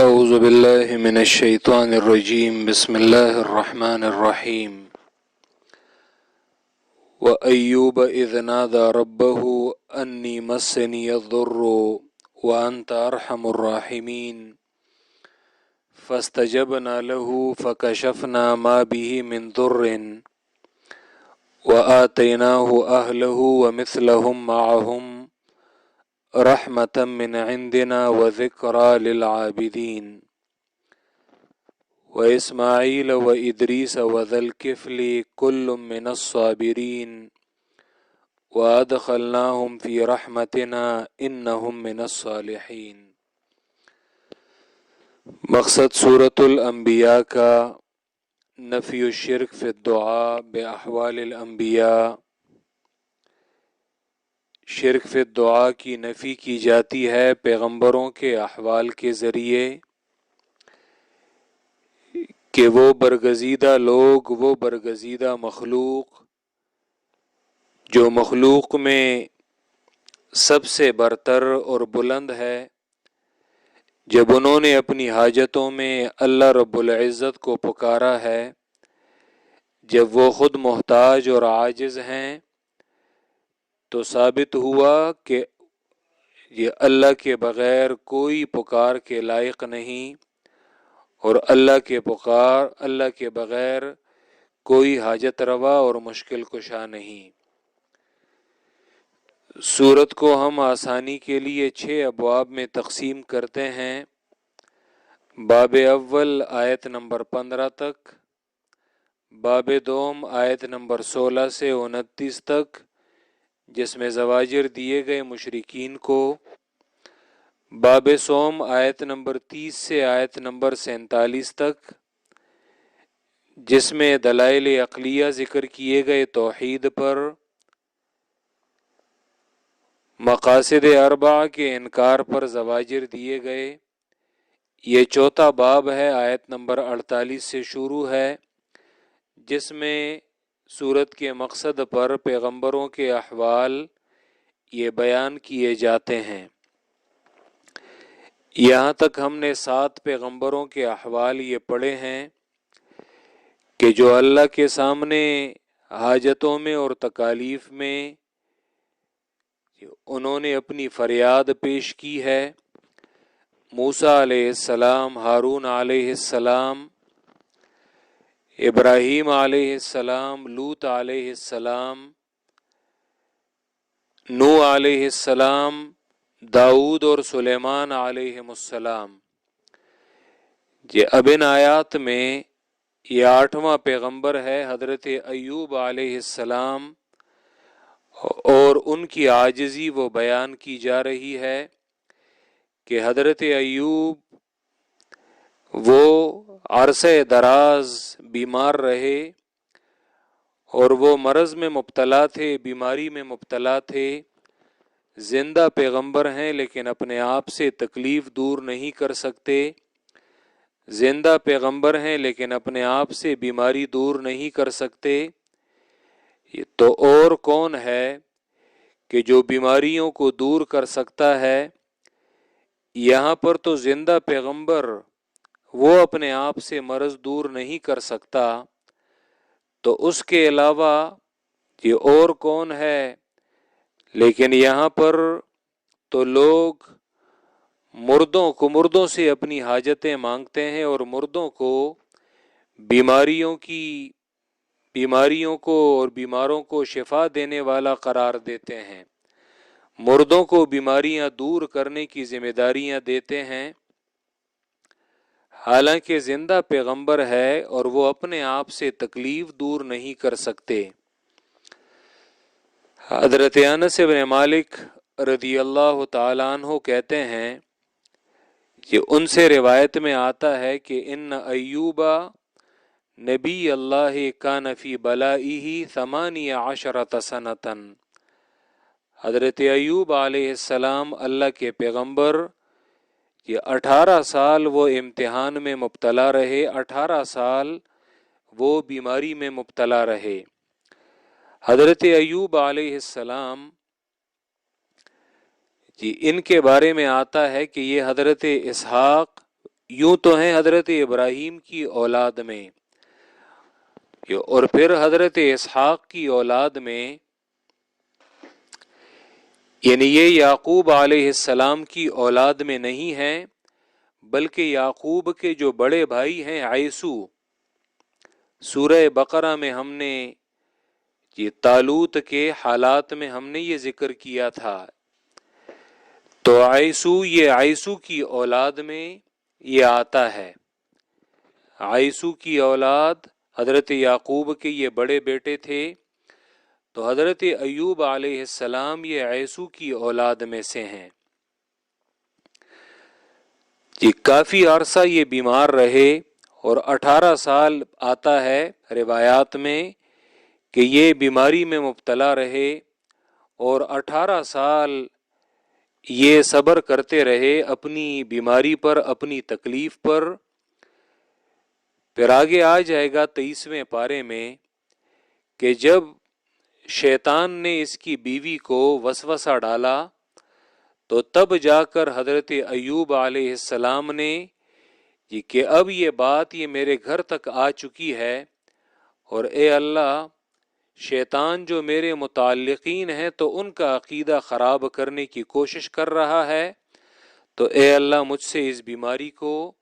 اعوذ باللہ من الشیطان الرجیم بسم اللہ الرحمن الرحیم وَأَيُّوبَ إِذْ نَادَى رَبَّهُ أَنِّي مَسَّنِيَ الضُّرُّ وَأَنْتَ أَرْحَمُ الرَّاحِمِينَ فَاسْتَجَبْنَا لَهُ فَكَشَفْنَا مَا بِهِ مِنْ ضُرٍّ وَآتَيْنَاهُ أَهْلَهُ وَمِثْلَهُمْ مَعَهُمْ رحمة من عندنا وذكرى للعابدين وإسماعيل وإدريس وذا الكفل كل من الصابرين وأدخلناهم في رحمتنا إنهم من الصالحين۔ مقصد سورة الانبیاء کا نفی الشرک فی الدعاء بأحوال الانبیاء، شرک فی الدعاء کی نفی کی جاتی ہے پیغمبروں کے احوال کے ذریعے کہ وہ برگزیدہ لوگ، وہ برگزیدہ مخلوق جو مخلوق میں سب سے برتر اور بلند ہے، جب انہوں نے اپنی حاجتوں میں اللہ رب العزت کو پکارا ہے، جب وہ خود محتاج اور عاجز ہیں، تو ثابت ہوا کہ یہ اللہ کے بغیر کوئی پکار کے لائق نہیں اور اللہ کے بغیر کوئی حاجت روا اور مشکل کشا نہیں۔ سورت کو ہم آسانی کے لیے 6 ابواب میں تقسیم کرتے ہیں۔ باب اول آیت نمبر 15 تک، باب دوم آیت نمبر 16 سے 29 تک جس میں زواجر دیے گئے مشرکین کو، باب سوم آیت نمبر 30 سے آیت نمبر 47 تک جس میں دلائل عقلیہ ذکر کیے گئے توحید پر، مقاصد اربعہ کے انکار پر زواجر دیے گئے۔ یہ چوتھا باب ہے، آیت نمبر 48 سے شروع ہے، جس میں سورت کے مقصد پر پیغمبروں کے احوال یہ بیان کیے جاتے ہیں۔ یہاں تک ہم نے 7 پیغمبروں کے احوال یہ پڑھے ہیں کہ جو اللہ کے سامنے حاجتوں میں اور تکالیف میں انہوں نے اپنی فریاد پیش کی ہے۔ موسیٰ علیہ السلام، ہارون علیہ السلام، ابراہیم علیہ السلام، لوط علیہ السلام، نوح علیہ السلام، داؤد اور سلیمان علیہ السلام۔ اب ان آیات میں یہ 8واں پیغمبر ہے حضرت ایوب علیہ السلام، اور ان کی عاجزی وہ بیان کی جا رہی ہے کہ حضرت ایوب وہ عرصہ دراز بیمار رہے اور وہ مرض میں مبتلا تھے، بیماری میں مبتلا تھے، زندہ پیغمبر ہیں لیکن اپنے آپ سے تکلیف دور نہیں کر سکتے، زندہ پیغمبر ہیں لیکن اپنے آپ سے بیماری دور نہیں کر سکتے۔ تو اور کون ہے کہ جو بیماریوں کو دور کر سکتا ہے؟ یہاں پر تو زندہ پیغمبر وہ اپنے آپ سے مرض دور نہیں کر سکتا، تو اس کے علاوہ یہ اور کون ہے؟ لیکن یہاں پر تو لوگ مردوں سے اپنی حاجتیں مانگتے ہیں اور مردوں کو بیماریوں کو اور بیماروں کو شفا دینے والا قرار دیتے ہیں، مردوں کو بیماریاں دور کرنے کی ذمہ داریاں دیتے ہیں، حالانکہ زندہ پیغمبر ہے اور وہ اپنے آپ سے تکلیف دور نہیں کر سکتے۔ حضرت انس بن مالک رضی اللہ تعالیٰ عنہ کہتے ہیں کہ ان سے روایت میں آتا ہے کہ ان ایوب نبی اللہ کان فی بلائہ 18 سنۃ، حضرت ایوب علیہ السلام اللہ کے پیغمبر، یہ 18 سال وہ امتحان میں مبتلا رہے، 18 سال وہ بیماری میں مبتلا رہے۔ حضرت ایوب علیہ السلام ان کے بارے میں آتا ہے کہ یہ حضرت اسحاق یوں تو ہیں حضرت ابراہیم کی اولاد میں، اور پھر حضرت اسحاق کی اولاد میں، یعنی یہ یعقوب علیہ السلام کی اولاد میں نہیں ہیں، بلکہ یعقوب کے جو بڑے بھائی ہیں عیسو، سورہ بقرہ میں ہم نے یہ طالوت کے حالات میں ہم نے یہ ذکر کیا تھا، تو عیسو، یہ عیسو کی اولاد میں یہ آتا ہے۔ عیسو کی اولاد حضرت یعقوب کے یہ بڑے بیٹے تھے، تو حضرت ایوب علیہ السلام یہ عیسو کی اولاد میں سے ہیں۔ یہ کافی عرصہ یہ بیمار رہے، اور 18 سال آتا ہے روایات میں کہ یہ بیماری میں مبتلا رہے، اور 18 سال یہ صبر کرتے رہے اپنی بیماری پر، اپنی تکلیف پر۔ پھر آگے آ جائے گا 23ویں پارے میں کہ جب شیطان نے اس کی بیوی کو وسوسہ ڈالا، تو تب جا کر حضرت ایوب علیہ السلام نے کہ اب یہ بات یہ میرے گھر تک آ چکی ہے، اور اے اللہ، شیطان جو میرے متعلقین ہیں تو ان کا عقیدہ خراب کرنے کی کوشش کر رہا ہے، تو اے اللہ مجھ سے اس بیماری کو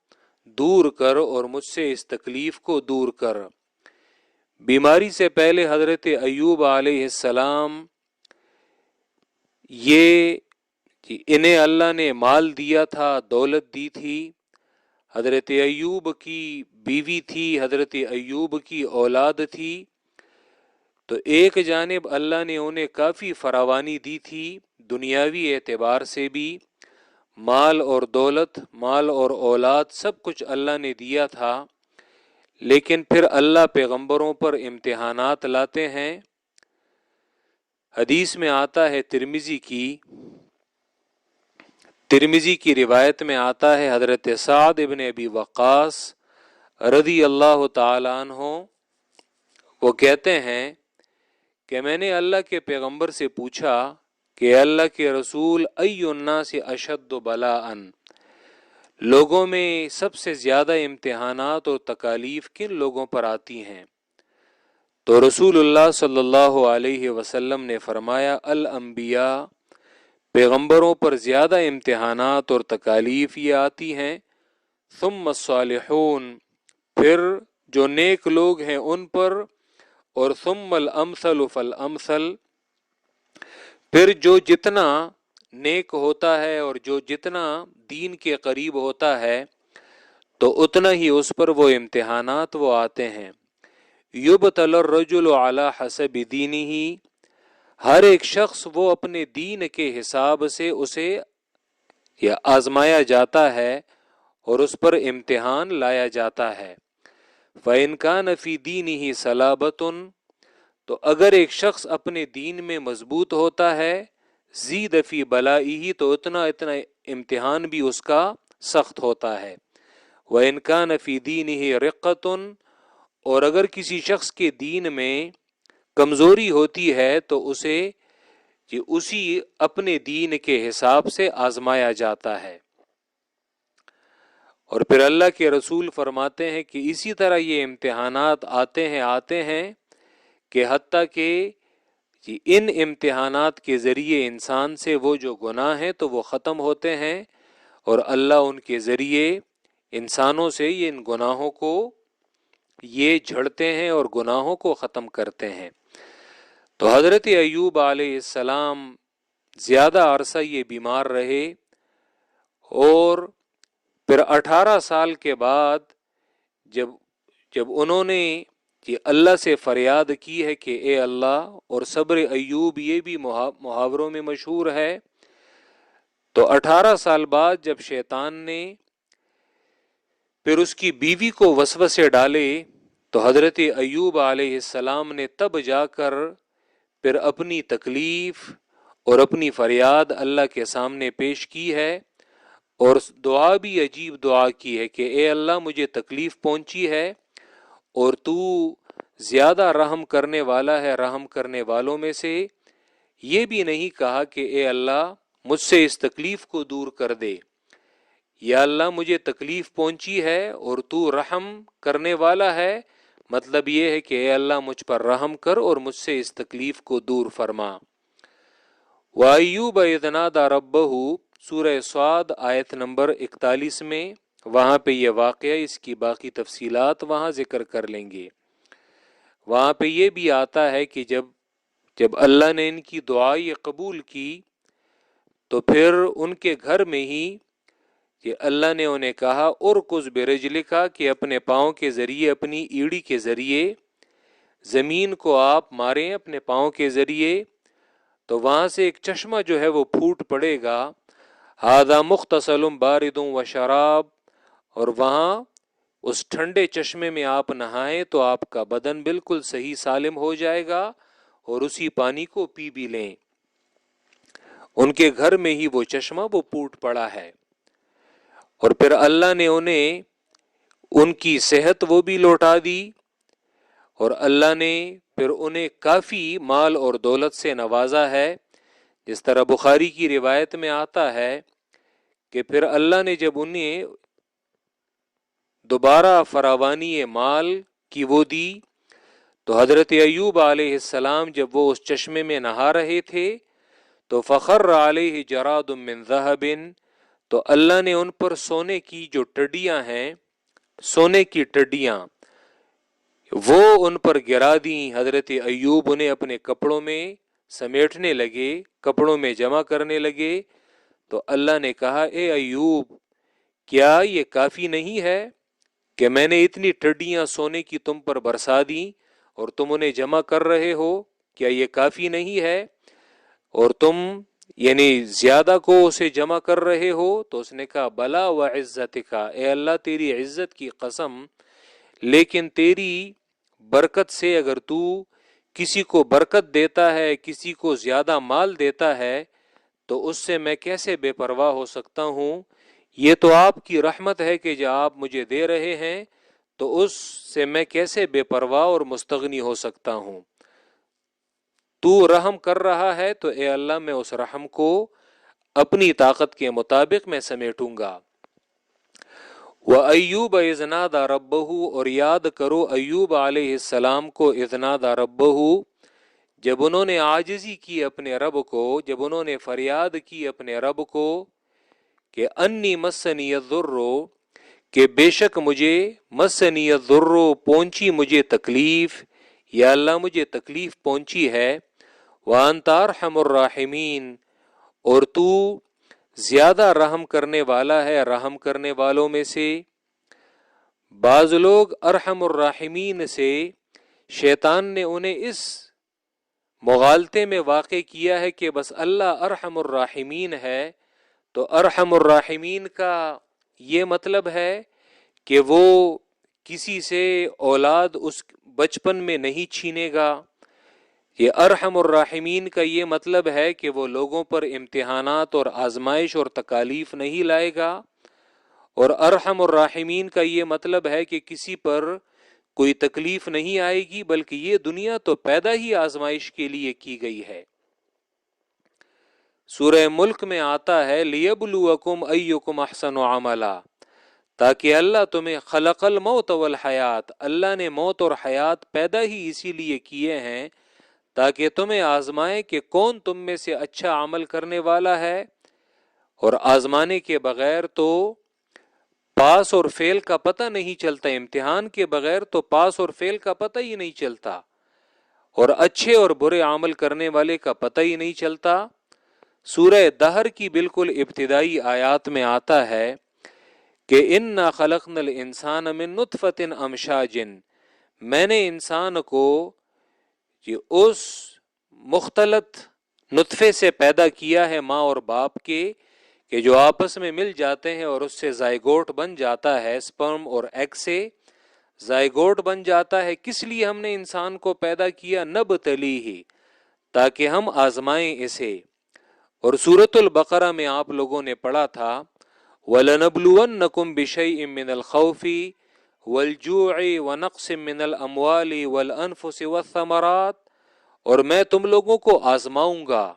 دور کر اور مجھ سے اس تکلیف کو دور کر۔ بیماری سے پہلے حضرت ایوب علیہ السلام یہ انہیں اللہ نے مال دیا تھا، دولت دی تھی، حضرت ایوب کی بیوی تھی، حضرت ایوب کی اولاد تھی، تو ایک جانب اللہ نے انہیں کافی فراوانی دی تھی، دنیاوی اعتبار سے بھی، مال اور دولت، مال اور اولاد سب کچھ اللہ نے دیا تھا، لیکن پھر اللہ پیغمبروں پر امتحانات لاتے ہیں۔ حدیث میں آتا ہے ترمذی کی روایت میں آتا ہے، حضرت سعد ابن ابی وقاص رضی اللہ تعالی عنہ وہ کہتے ہیں کہ میں نے اللہ کے پیغمبر سے پوچھا کہ اللہ کے رسول، ای الناس اشد بلاء، لوگوں میں سب سے زیادہ امتحانات اور تکالیف کن لوگوں پر آتی ہیں؟ تو رسول اللہ صلی اللہ علیہ وسلم نے فرمایا، الانبیاء، پیغمبروں پر زیادہ امتحانات اور تکالیف یہ آتی ہیں، ثم الصالحون، پھر جو نیک لوگ ہیں ان پر، اور ثم الامثل فالامثل، پھر جو جتنا نیک ہوتا ہے اور جو جتنا دین کے قریب ہوتا ہے تو اتنا ہی اس پر وہ امتحانات وہ آتے ہیں۔ یبتلی الرجل علی حسب دینہ، ہر ایک شخص وہ اپنے دین کے حساب سے اسے یا آزمایا جاتا ہے اور اس پر امتحان لایا جاتا ہے۔ فإن کان فی دینہ صلابۃ، تو اگر ایک شخص اپنے دین میں مضبوط ہوتا ہے، زید فی بلائہ، تو اتنا امتحان بھی اس کا سخت ہوتا ہے۔ وإن کان فی دینہ رقۃ، اور اگر کسی شخص کے دین میں کمزوری ہوتی ہے تو اسے اسی اپنے دین کے حساب سے آزمایا جاتا ہے۔ اور پھر اللہ کے رسول فرماتے ہیں کہ اسی طرح یہ امتحانات آتے ہیں کہ حتیٰ کہ ان امتحانات کے ذریعے انسان سے وہ جو گناہ ہیں تو وہ ختم ہوتے ہیں، اور اللہ ان کے ذریعے انسانوں سے ان گناہوں کو یہ جھڑتے ہیں اور گناہوں کو ختم کرتے ہیں۔ تو حضرت ایوب علیہ السلام زیادہ عرصہ یہ بیمار رہے، اور پھر 18 سال کے بعد جب انہوں نے اللہ سے فریاد کی ہے کہ اے اللہ، اور صبر ایوب یہ بھی محاوروں میں مشہور ہے، تو 18 سال بعد جب شیطان نے پھر اس کی بیوی کو وسوسے ڈالے، تو حضرت ایوب علیہ السلام نے تب جا کر پھر اپنی تکلیف اور اپنی فریاد اللہ کے سامنے پیش کی ہے، اور دعا بھی عجیب دعا کی ہے کہ اے اللہ، مجھے تکلیف پہنچی ہے اور تو زیادہ رحم کرنے والا ہے رحم کرنے والوں میں سے، یہ بھی نہیں کہا کہ اے اللہ مجھ سے اس تکلیف کو دور کر دے، یا اللہ مجھے تکلیف پہنچی ہے اور تو رحم کرنے والا ہے، مطلب یہ ہے کہ اے اللہ مجھ پر رحم کر اور مجھ سے اس تکلیف کو دور فرما۔ وَأَيُّوبَ إِذْ نَادَى رَبَّهُ، سورہ صاد آیت نمبر 41 میں، وہاں پہ یہ واقعہ، اس کی باقی تفصیلات وہاں ذکر کر لیں گے۔ وہاں پہ یہ بھی آتا ہے کہ جب اللہ نے ان کی دعا یہ قبول کی تو پھر ان کے گھر میں ہی کہ اللہ نے انہیں کہا ارکض برجلک، کہ اپنے پاؤں کے ذریعے، اپنی ایڑی کے ذریعے زمین کو آپ ماریں اپنے پاؤں کے ذریعے، تو وہاں سے ایک چشمہ جو ہے وہ پھوٹ پڑے گا، ھذا مغتسل بارد وشراب، اور وہاں اس ٹھنڈے چشمے میں آپ نہائیں تو آپ کا بدن بالکل صحیح سالم ہو جائے گا، اور اسی پانی کو پی بھی لیں۔ ان کے گھر میں ہی وہ چشمہ وہ پھوٹ پڑا ہے، اور پھر اللہ نے انہیں ان کی صحت وہ بھی لوٹا دی، اور اللہ نے پھر انہیں کافی مال اور دولت سے نوازا ہے، جس طرح بخاری کی روایت میں آتا ہے کہ پھر اللہ نے جب انہیں دوبارہ فراوانی مال کی وہ دی، تو حضرت ایوب علیہ السلام جب وہ اس چشمے میں نہا رہے تھے تو فخر علیہ جراد من ذہب، تو اللہ نے ان پر سونے کی جو ٹڈیاں ہیں، سونے کی ٹڈیاں وہ ان پر گرا دیں۔ حضرت ایوب انہیں اپنے کپڑوں میں سمیٹنے لگے، کپڑوں میں جمع کرنے لگے، تو اللہ نے کہا اے ایوب، کیا یہ کافی نہیں ہے کہ میں نے اتنی ٹڈیاں سونے کی تم پر برسا دیں اور تم انہیں جمع کر رہے ہو؟ کیا یہ کافی نہیں ہے؟ اور تم یعنی زیادہ کو اسے جمع کر رہے ہو؟ تو اس نے کہا بلا و عزتک، اے اللہ تیری عزت کی قسم، لیکن تیری برکت سے اگر تو کسی کو برکت دیتا ہے، کسی کو زیادہ مال دیتا ہے، تو اس سے میں کیسے بے پرواہ ہو سکتا ہوں؟ یہ تو آپ کی رحمت ہے کہ جو آپ مجھے دے رہے ہیں، تو اس سے میں کیسے بے پرواہ اور مستغنی ہو سکتا ہوں؟ تو رحم کر رہا ہے تو اے اللہ میں اس رحم کو اپنی طاقت کے مطابق میں سمیٹوں گا۔ وَأَيُّوبَ إِذْ نَادَى رَبَّهُ، اور یاد کرو ایوب علیہ السلام کو، اذ نادى ربه، جب انہوں نے عاجزی کی اپنے رب کو، جب انہوں نے فریاد کی اپنے رب کو کہ انی مسنی الضر، کہ بے شک مجھے مسنی الضر، پہنچی مجھے تکلیف، یا اللہ مجھے تکلیف پہنچی ہے، وانت ارحم الراحمین، اور تو زیادہ رحم کرنے والا ہے رحم کرنے والوں میں سے۔ بعض لوگ ارحم الراحمین سے شیطان نے انہیں اس مغالطے میں واقع کیا ہے کہ بس اللہ ارحم الراحمین ہے، تو ارحم الراحمین کا یہ مطلب ہے کہ وہ کسی سے اولاد اس بچپن میں نہیں چھینے گا۔ یہ ارحم الراحمین کا یہ مطلب ہے کہ وہ لوگوں پر امتحانات اور آزمائش اور تکالیف نہیں لائے گا، اور ارحم الراحمین کا یہ مطلب ہے کہ کسی پر کوئی تکلیف نہیں آئے گی، بلکہ یہ دنیا تو پیدا ہی آزمائش کے لیے کی گئی ہے۔ سورہ ملک میں آتا ہے لیبلوکم ایکم احسن عملا، تاکہ اللہ تمہیں خلق الموت والحیات، اللہ نے موت اور حیات پیدا ہی اسی لیے کیے ہیں تاکہ تمہیں آزمائے کہ کون تم میں سے اچھا عمل کرنے والا ہے، اور آزمانے کے بغیر تو پاس اور فیل کا پتہ نہیں چلتا، امتحان کے بغیر تو پاس اور فیل کا پتہ ہی نہیں چلتا، اور اچھے اور برے عمل کرنے والے کا پتہ ہی نہیں چلتا۔ سورہ دہر کی بالکل ابتدائی آیات میں آتا ہے کہ انا خلقنا الانسان من نطفۃ امشاج، میں نے انسان کو اس مختلط نطفے سے پیدا کیا ہے ماں اور باپ کے، کہ جو آپس میں مل جاتے ہیں اور اس سے زائگوٹ بن جاتا ہے، سپرم اور ایگ سے زائگوٹ بن جاتا ہے۔ کس لیے ہم نے انسان کو پیدا کیا؟ نبتلیہ، تاکہ ہم آزمائیں اسے۔ اور سورۃ البقرہ میں آپ لوگوں نے پڑھا تھا وَلَنَبْلُوَنَّكُمْ بِشَيْءٍ مِّنَ الْخَوْفِ وَالْجُوعِ وَنَقْصٍ مِّنَ الْأَمْوَالِ وَالْأَنفُسِ وَالثَّمَرَاتِ، اور میں تم لوگوں کو آزماؤں گا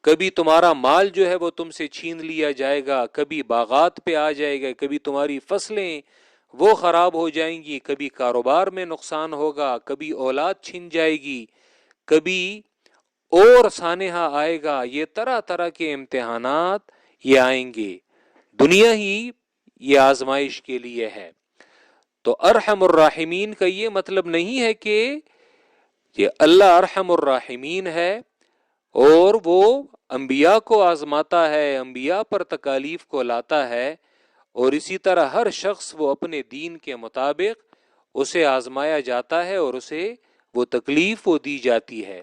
کبھی تمہارا مال جو ہے وہ تم سے چھین لیا جائے گا، کبھی باغات پہ آ جائے گا، کبھی تمہاری فصلیں وہ خراب ہو جائیں گی، کبھی کاروبار میں نقصان ہوگا، کبھی اولاد چھن جائے گی، کبھی اور سانحہ آئے گا۔ یہ طرح طرح کے امتحانات یہ آئیں گے، دنیا ہی یہ آزمائش کے لیے ہے۔ تو ارحم الراحمین کا یہ مطلب نہیں ہے کہ یہ اللہ ارحم الراحمین ہے اور وہ انبیاء کو آزماتا ہے، انبیاء پر تکالیف کو لاتا ہے، اور اسی طرح ہر شخص وہ اپنے دین کے مطابق اسے آزمایا جاتا ہے اور اسے وہ تکلیف وہ دی جاتی ہے۔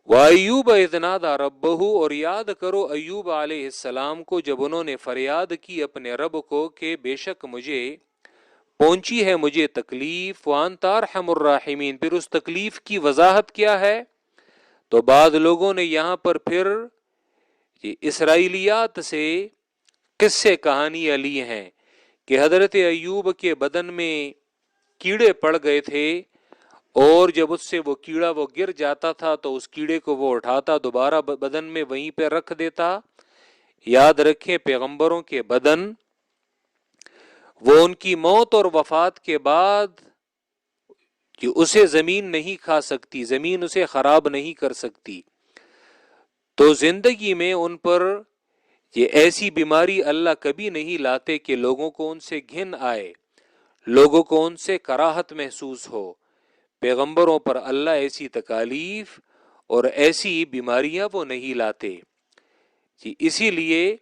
وَأَيُّوبَ إِذْ نَادَىٰ رَبَّهُ، اور یاد کرو ایوب علیہ السلام کو جب انہوں نے فریاد کی اپنے رب کو کہ بے شک مجھے پہنچی ہے مجھے تکلیف، وَأَنْتَ أَرْحَمُ الراحمین۔ پھر اس تکلیف کی وضاحت کیا ہے؟ تو بعض لوگوں نے یہاں پر پھر اسرائیلیات سے قصے کہانیاں لی ہیں کہ حضرت ایوب کے بدن میں کیڑے پڑ گئے تھے، اور جب اس سے وہ کیڑا وہ گر جاتا تھا تو اس کیڑے کو وہ اٹھاتا دوبارہ بدن میں وہیں پہ رکھ دیتا۔ یاد رکھیں پیغمبروں کے بدن وہ ان کی موت اور وفات کے بعد کہ اسے زمین نہیں کھا سکتی، زمین اسے خراب نہیں کر سکتی، تو زندگی میں ان پر یہ ایسی بیماری اللہ کبھی نہیں لاتے کہ لوگوں کو ان سے گھن آئے، لوگوں کو ان سے کراہت محسوس ہو۔ پیغمبروں پر اللہ ایسی تکالیف اور ایسی بیماریاں وہ نہیں لاتے۔ اسی لیے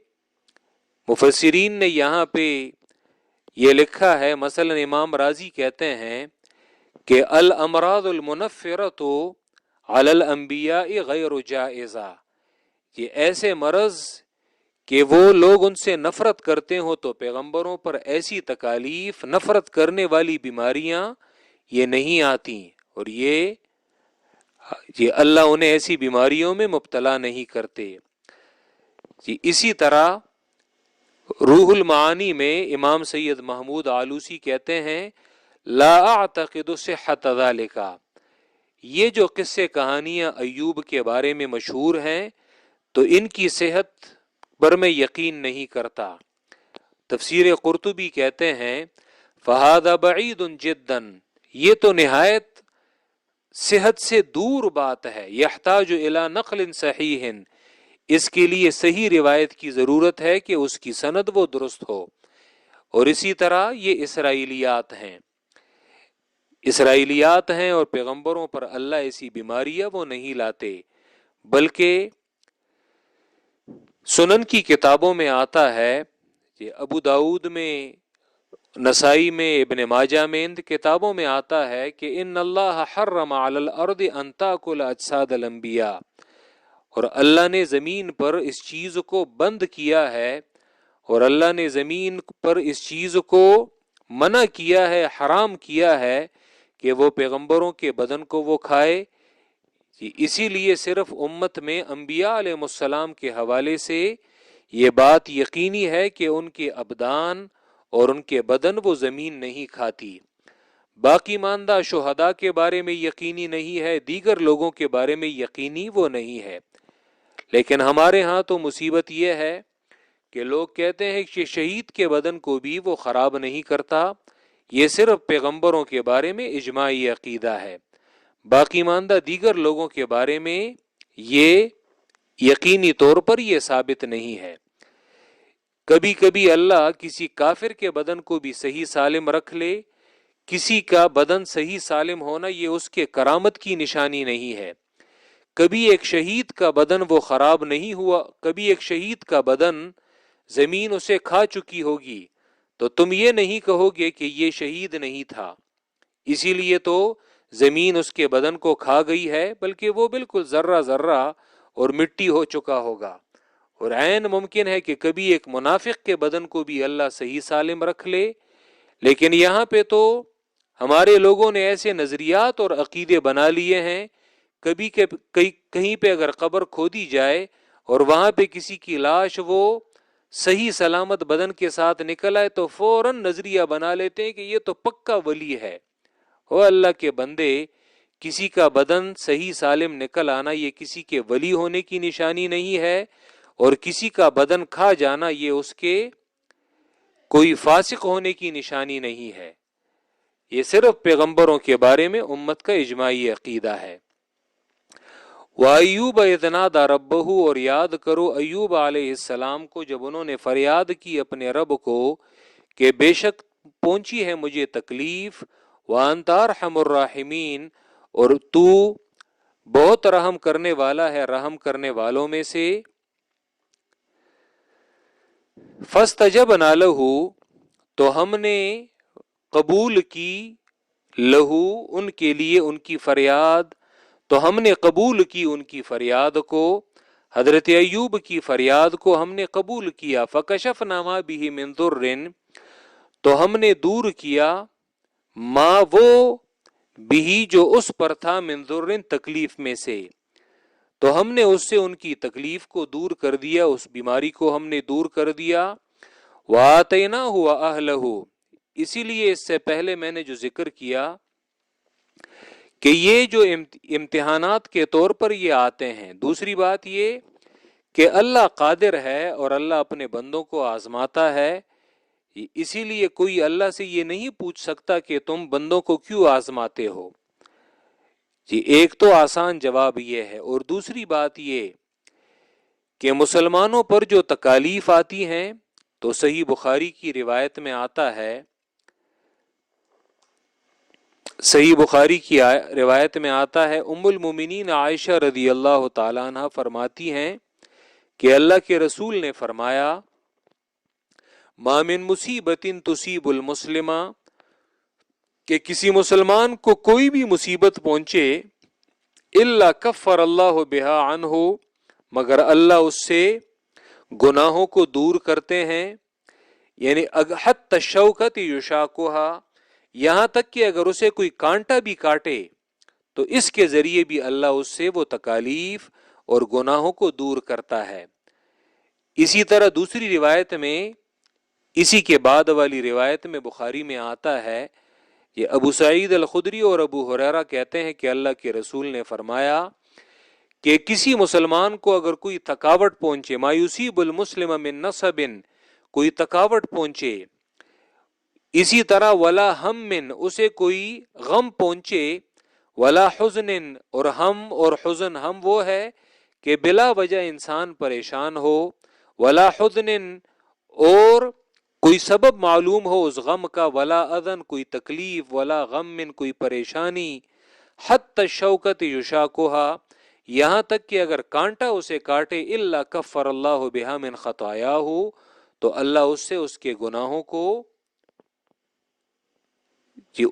مفسرین نے یہاں پہ یہ لکھا ہے، مثلا امام راضی کہتے ہیں کہ الامراض المنفرۃ علی الانبیاء غیر جائزہ، یہ ایسے مرض کہ وہ لوگ ان سے نفرت کرتے ہوں تو پیغمبروں پر ایسی تکالیف، نفرت کرنے والی بیماریاں یہ نہیں آتی، اور یہ اللہ انہیں ایسی بیماریوں میں مبتلا نہیں کرتے۔ اسی طرح روح المعانی میں امام سید محمود آلوسی کہتے ہیں لا اعتقد صحت ذلک، یہ جو قصے کہانیاں ایوب کے بارے میں مشہور ہیں تو ان کی صحت پر میں یقین نہیں کرتا۔ تفسیر قرطبی کہتے ہیں فہذا بعید جدا، یہ تو نہایت صحت سے دور بات ہے، یحتاج الی نقل صحیح، اس کے لیے صحیح روایت کی ضرورت ہے کہ اس کی سند وہ درست ہو۔ اور اسی طرح یہ اسرائیلیات ہیں اور پیغمبروں پر اللہ ایسی بیماریاں وہ نہیں لاتے، بلکہ سنن کی کتابوں میں آتا ہے، یہ ابو داؤد میں، نسائی میں، ابن ماجہ میں، ان کتابوں میں آتا ہے کہ ان اللہ حرم علی الارض ان تاکل اجساد الانبیاء، اور اللہ نے زمین پر اس چیز کو بند کیا ہے، اور اللہ نے زمین پر اس چیز کو منع کیا ہے، حرام کیا ہے کہ وہ پیغمبروں کے بدن کو وہ کھائے۔ اسی لیے صرف امت میں انبیاء علیہ السلام کے حوالے سے یہ بات یقینی ہے کہ ان کے ابدان اور ان کے بدن وہ زمین نہیں کھاتی۔ باقی ماندہ شہداء کے بارے میں یقینی نہیں ہے، دیگر لوگوں کے بارے میں یقینی وہ نہیں ہے۔ لیکن ہمارے ہاں تو مصیبت یہ ہے کہ لوگ کہتے ہیں کہ شہید کے بدن کو بھی وہ خراب نہیں کرتا، یہ صرف پیغمبروں کے بارے میں اجماعی عقیدہ ہے، باقی ماندہ دیگر لوگوں کے بارے میں یہ یقینی طور پر یہ ثابت نہیں ہے۔ کبھی کبھی اللہ کسی کافر کے بدن کو بھی صحیح سالم رکھ لے، کسی کا بدن صحیح سالم ہونا یہ اس کے کرامت کی نشانی نہیں ہے۔ کبھی ایک شہید کا بدن وہ خراب نہیں ہوا، کبھی ایک شہید کا بدن زمین اسے کھا چکی ہوگی تو تم یہ نہیں کہو گے کہ یہ شہید نہیں تھا، اسی لیے تو زمین اس کے بدن کو کھا گئی ہے، بلکہ وہ بالکل ذرہ ذرہ اور مٹی ہو چکا ہوگا۔ اور عین ممکن ہے کہ کبھی ایک منافق کے بدن کو بھی اللہ صحیح سالم رکھ لے، لیکن یہاں پہ تو ہمارے لوگوں نے ایسے نظریات اور عقیدے بنا لیے ہیں، کبھی کہیں پہ اگر قبر کھودی جائے اور وہاں پہ کسی کی لاش وہ صحیح سلامت بدن کے ساتھ نکل آئے تو فوراً نظریہ بنا لیتے ہیں کہ یہ تو پکا ولی ہے۔ او اللہ کے بندے، کسی کا بدن صحیح سالم نکل آنا یہ کسی کے ولی ہونے کی نشانی نہیں ہے، اور کسی کا بدن کھا جانا یہ اس کے کوئی فاسق ہونے کی نشانی نہیں ہے۔ یہ صرف پیغمبروں کے بارے میں امت کا اجماعی عقیدہ ہے۔ وَأَيُّوبَ إِذْ نَادَىٰ رَبَّهُ، اور یاد کرو ایوب علیہ السلام کو جب انہوں نے فریاد کی اپنے رب کو کہ بے شک پہنچی ہے مجھے تکلیف، وَأَنْتَ أَرْحَمُ الرَّاحِمِينَ، اور تو بہت رحم کرنے والا ہے رحم کرنے والوں میں سے۔ فَاسْتَجَبْنَا لَهُ، تو ہم نے قبول کی، لہو ان کے لیے ان کی فریاد، تو ہم نے قبول کی ان کی فریاد کو، حضرت ایوب کی فریاد کو ہم نے قبول کیا۔ فَكَشَفْنَا مَا بِهِ مِن ضُرٍّ، تو ہم نے دور کیا ما وہ بھی جو اس پر تھا، من ضرٍ تکلیف میں سے، تو ہم نے اس سے ان کی تکلیف کو دور کر دیا، اس بیماری کو ہم نے دور کر دیا۔ وَآتَيْنَاهُ وَأَهْلَهُ، اسی لیے اس سے پہلے میں نے جو ذکر کیا کہ یہ جو امتحانات کے طور پر یہ آتے ہیں، دوسری بات یہ کہ اللہ قادر ہے اور اللہ اپنے بندوں کو آزماتا ہے، اسی لیے کوئی اللہ سے یہ نہیں پوچھ سکتا کہ تم بندوں کو کیوں آزماتے ہو۔ جی ایک تو آسان جواب یہ ہے، اور دوسری بات یہ کہ مسلمانوں پر جو تکالیف آتی ہیں تو صحیح بخاری کی روایت میں آتا ہے، صحیح بخاری کی روایت میں آتا ہے، ام المومنین عائشہ رضی اللہ تعالی عنہ فرماتی ہیں کہ اللہ کے رسول نے فرمایا، ما من مصیبت تصیب المسلم، کہ کسی مسلمان کو کوئی بھی مصیبت پہنچے، الا کفر اللہ بہا عنہ، مگر اللہ اس سے گناہوں کو دور کرتے ہیں، یعنی حتی الشوکۃ یشاکھا، یہاں تک کہ اگر اسے کوئی کانٹا بھی کاٹے تو اس کے ذریعے بھی اللہ اس سے وہ تکالیف اور گناہوں کو دور کرتا ہے۔ اسی طرح دوسری روایت میں، اسی کے بعد والی روایت میں بخاری میں آتا ہے، یہ ابو سعید الخدری اور ابو ہریرہ کہتے ہیں کہ اللہ کے رسول نے فرمایا کہ کسی مسلمان کو اگر کوئی تھکاوٹ پہنچے، ما یصیب المسلم من نصب، کوئی تھکاوٹ پہنچے، اسی طرح ولا ہم، اسے کوئی غم پہنچے، ولا حزن، اور ہم اور حزن، ہم وہ ہے کہ بلا وجہ انسان پریشان ہو، ولا حزن، اور کوئی سبب معلوم ہو اس غم کا، ولا اذن، کوئی تکلیف، ولا غم، کوئی پریشانی، حتی الشوکۃ یشاکھا، یہاں تک کہ اگر کانٹا اسے کاٹے، الا کفر اللہ بہا من خطایاہ، تو اللہ اس سے اس کے گناہوں کو،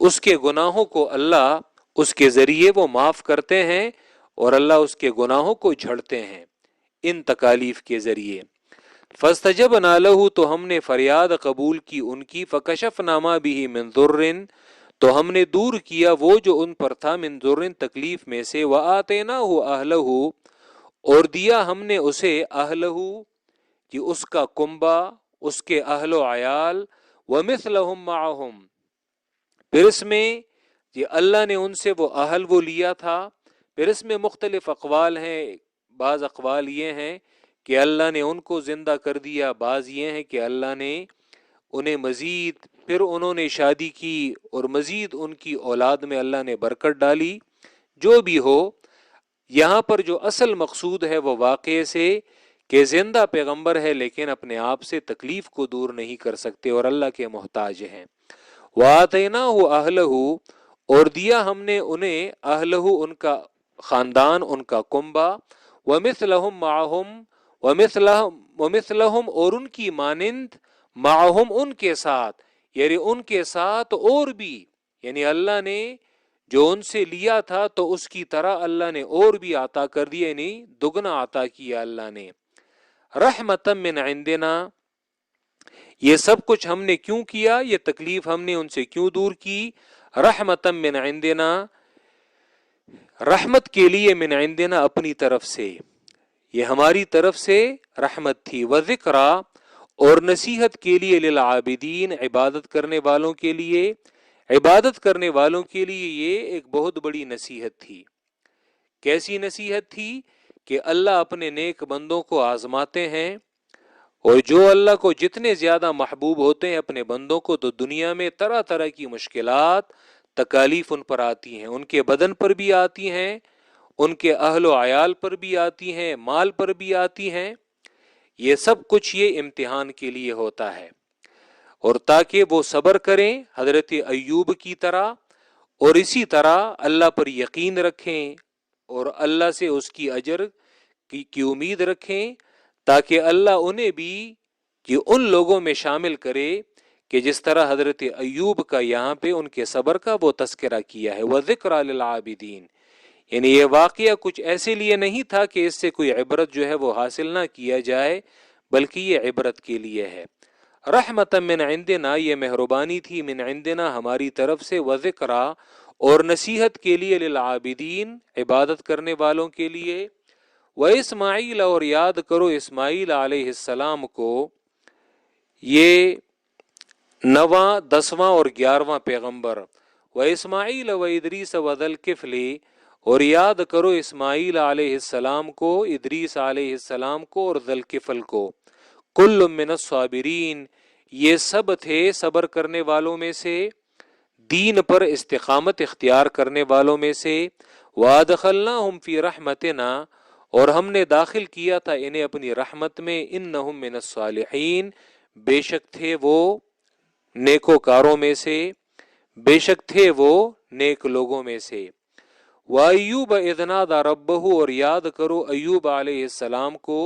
اس کے گناہوں کو اللہ اس کے ذریعے وہ معاف کرتے ہیں، اور اللہ اس کے گناہوں کو جھڑتے ہیں ان تکالیف کے ذریعے۔ فاستجبنا لہ، تو ہم نے فریاد قبول کی ان کی، فکشفنا ما بہ من ضر، تو ہم نے دور کیا وہ جو ان پر تھا، من ضر تکلیف میں سے، وآتیناہ اہلہ، اور دیا ہم نے اسے، اہلہ اس کا کنبہ، اس کے اہل و عیال، ومثلہم معہم، پھر اس میں اللہ نے ان سے وہ اہل وہ لیا تھا۔ پھر اس میں مختلف اقوال ہیں، بعض اقوال یہ ہیں کہ اللہ نے ان کو زندہ کر دیا، بعض یہ ہیں کہ اللہ نے انہیں مزید، پھر انہوں نے شادی کی اور مزید ان کی اولاد میں اللہ نے برکت ڈالی۔ جو بھی ہو، یہاں پر جو اصل مقصود ہے وہ واقعے سے کہ زندہ پیغمبر ہے لیکن اپنے آپ سے تکلیف کو دور نہیں کر سکتے اور اللہ کے محتاج ہیں۔ وَآتَيْنَاهُ أَهْلَهُ، اور دیا ہم نے انہیں، اہلہ ان کا خاندان، ان کا کنبہ، وَمِثْلَهُمْ مَعَهُمْ، وَمِثْلَهُمْ اور ان کی مانند، معہم ان کے ساتھ، یعنی ان کے ساتھ اور بھی، یعنی اللہ نے جو ان سے لیا تھا تو اس کی طرح اللہ نے اور بھی عطا کر دیا، یعنی دگنا عطا کیا اللہ نے۔ رحمتم من عندنا، یہ سب کچھ ہم نے کیوں کیا، یہ تکلیف ہم نے ان سے کیوں دور کی، رحمتم من عندنا، رحمت کے لیے، من عندنا اپنی طرف سے، یہ ہماری طرف سے رحمت تھی، وذکرى اور نصیحت کے لیے، للعابدین عبادت کرنے والوں کے لیے، عبادت کرنے والوں کے لیے یہ ایک بہت بڑی نصیحت تھی۔ کیسی نصیحت تھی؟ کہ اللہ اپنے نیک بندوں کو آزماتے ہیں، اور جو اللہ کو جتنے زیادہ محبوب ہوتے ہیں اپنے بندوں کو، تو دنیا میں طرح طرح کی مشکلات، تکالیف ان پر آتی ہیں، ان کے بدن پر بھی آتی ہیں، ان کے اہل و عیال پر بھی آتی ہیں، مال پر بھی آتی ہیں۔ یہ سب کچھ یہ امتحان کے لیے ہوتا ہے، اور تاکہ وہ صبر کریں حضرت ایوب کی طرح، اور اسی طرح اللہ پر یقین رکھیں اور اللہ سے اس کی اجر کی امید رکھیں، تاکہ اللہ انہیں بھی یہ ان لوگوں میں شامل کرے کہ جس طرح حضرت ایوب کا یہاں پہ ان کے صبر کا وہ تذکرہ کیا ہے۔ وَذِكْرَى لِلْعَابِدِينَ، یعنی یہ واقعہ کچھ ایسے لیے نہیں تھا کہ اس سے کوئی عبرت جو ہے وہ حاصل نہ کیا جائے، بلکہ یہ عبرت کے لیے ہے۔ رحمتاً من عندنا، یہ مہربانی تھی من عندنا ہماری طرف سے، وذکرا اور نصیحت کے لیے، للعابدین عبادت کرنے والوں کے لیے، واسماعیل اور یاد کرو اسماعیل علیہ السلام کو، یہ 9واں 10واں اور 11واں پیغمبر، واسماعیل و ادریس و ذی الکفل، اور یاد کرو اسماعیل علیہ السلام کو، ادریس علیہ السلام کو اور ذی الکفل کو، کل من الصابرین، یہ سب تھے صبر کرنے والوں میں سے، دین پر استقامت اختیار کرنے والوں میں سے، وادخلناہم فی رحمتنا، اور ہم نے داخل کیا تھا انہیں اپنی رحمت میں، انہم من الصالحین، بے شک تھے وہ نیکوکاروں میں سے، بے شک تھے وہ نیک لوگوں میں سے۔ وَأَيُّوبَ إِذْ نَادَى رَبَّهُ، اور یاد کرو ایوب علیہ السلام کو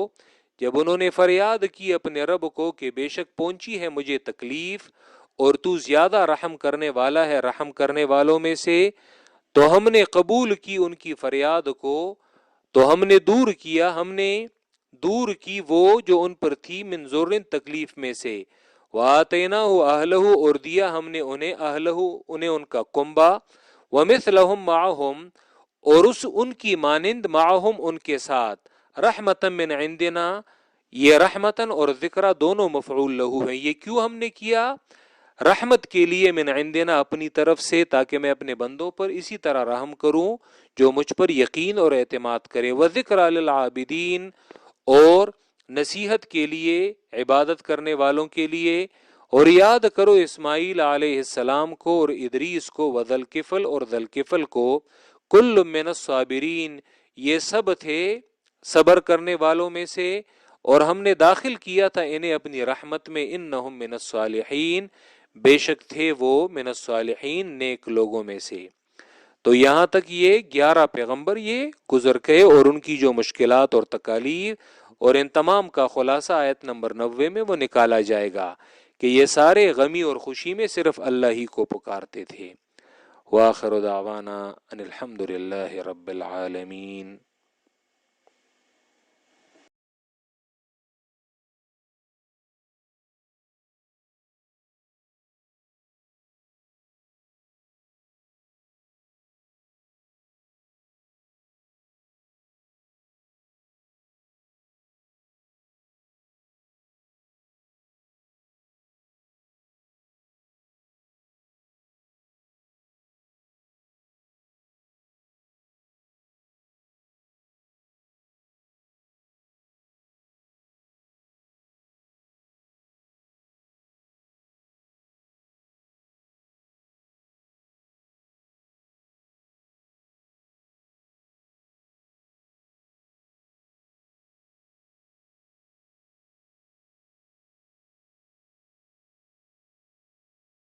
جب انہوں نے فریاد کی اپنے رب کو کہ بے شک پہنچی ہے مجھے تکلیف، اور تو زیادہ رحم کرنے والا ہے رحم کرنے والوں میں سے، تو ہم نے قبول کی ان کی فریاد کو، تو ہم نے دور کی وہ جو ان پر تھی، من ضر تکلیف میں سے، وَآتَيْنَاهُ أَهْلَهُ، اور دیا ہم نے انہیں أَهْلَهُ انہیں ان کا کنبہ، وَمِثْلَهُمْ مَعَهُمْ، اور ان کی مانند، معہم ان کے ساتھ، رحمتاً من عندنا، یہ رحمتاً اور ذکرہ دونوں مفعول لہو ہیں۔ یہ کیوں ہم نے کیا؟ رحمت کے لیے، من عندنا اپنی طرف سے، تاکہ میں اپنے بندوں پر اسی طرح رحم کروں جو مجھ پر یقین اور اعتماد کرے، وذکرى للعابدین، اور نصیحت کے لیے عبادت کرنے والوں کے لیے، اور یاد کرو اسماعیل علیہ السلام کو اور ادریس کو، وذی الکفل اور ذی الکفل کو، کل من الصابرین، یہ سب تھے صبر کرنے والوں میں سے، اور ہم نے داخل کیا تھا انہیں اپنی رحمت میں، انہم من الصالحین، بے شک تھے وہ من الصالحین نیک لوگوں میں سے۔ تو یہاں تک یہ 11 پیغمبر یہ گزر گئے، اور ان کی جو مشکلات اور تکالیف، اور ان تمام کا خلاصہ آیت نمبر 90 میں وہ نکالا جائے گا کہ یہ سارے غمی اور خوشی میں صرف اللہ ہی کو پکارتے تھے۔ وآخر دعوانا ان الحمد للہ رب العالمین۔